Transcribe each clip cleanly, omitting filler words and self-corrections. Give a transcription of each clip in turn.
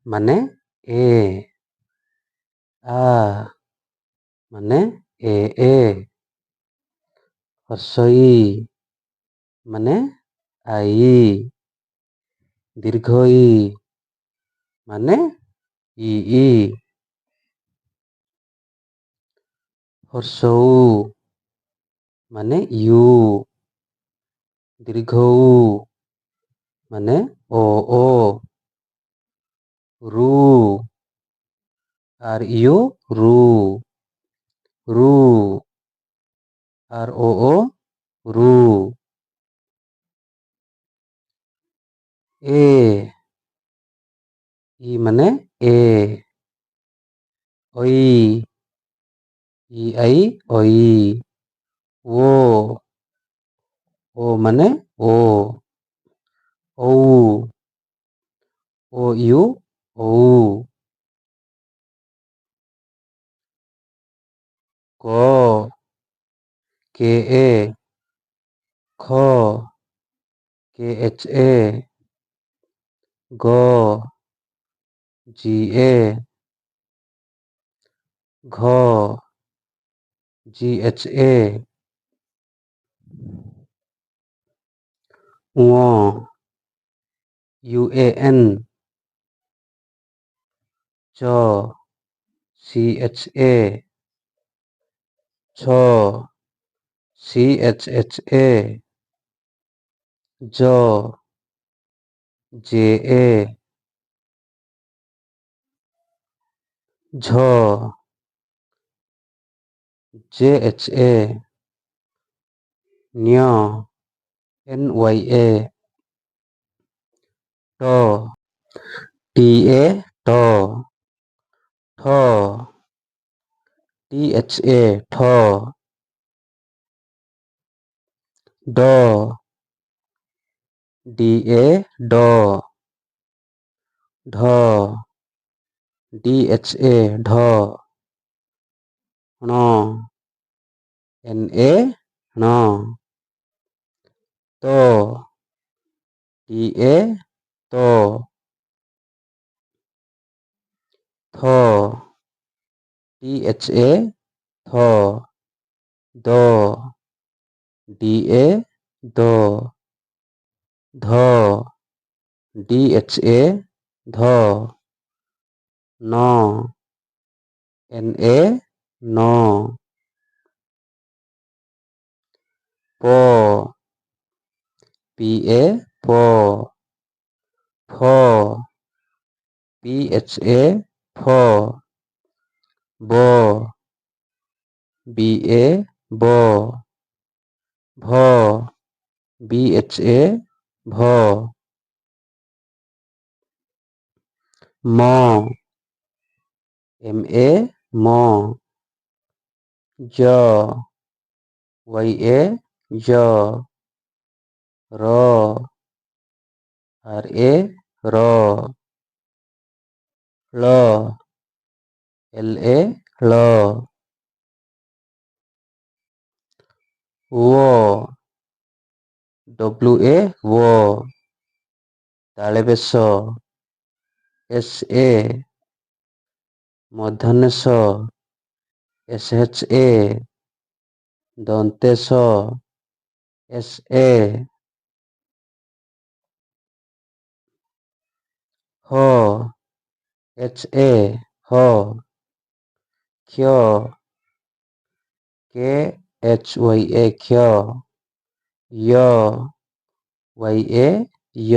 ମାନେ ଏ। ଆ ମାନେ ଏ। ହର୍ଷଇ ମାନେ ଆଇ। ଦୀର୍ଘଇ ମାନେ ଇ। ହର୍ଷଉ ମାନେ ୟୁ। ଦୀର୍ଘଉ ମାନେ ଓ। ରୁ আর ইউ রু। রু আর ও রু। এ ই মানে এ। ঐ ই আই ঐ। ও ও মানে ও। ঔ ও ইউ ঔ। ক কে এ। খ কে এইচ এ। গ জি এ। ঘ জি এইচ এ। ঙ ইউ এ এন। চ সি এইচ এ। ছ সি এইচ এইচ এ। জ জে এ। ঝ জে এইচ এ। ঞ এন ওয়াই এ। ট টি এ ট। ঠ টি এইচ এ ঠ। ড ডি এ ড। ঢ ডি এইচ এ ঢ। ণ এন এ ণ। ত টি এ ত। থ টি এইচ এ থ। দ ডি এ দ। ধ ডি এইচ এ ধ। ন এন এ ন। প পি এ প। ফ পি এইচ এ ফ। ব বি এ ব। ভ বি এইচ এ ভ। ম এম এ ম। জ ওয়াই এ জ। র আর এ র। ল এল এ ল। ও ডব্লু এ ও। তালে বেশ এস এ। মূর্ধন্য ষ এস এইচ এ। দন্তে স এস এ। হ এইচ এ হ। ক্ষ কে এইচ ওয়াই এ ক্ষ। য় ওয়াই এ য়।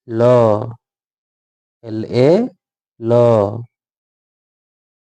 ল এল এ ল।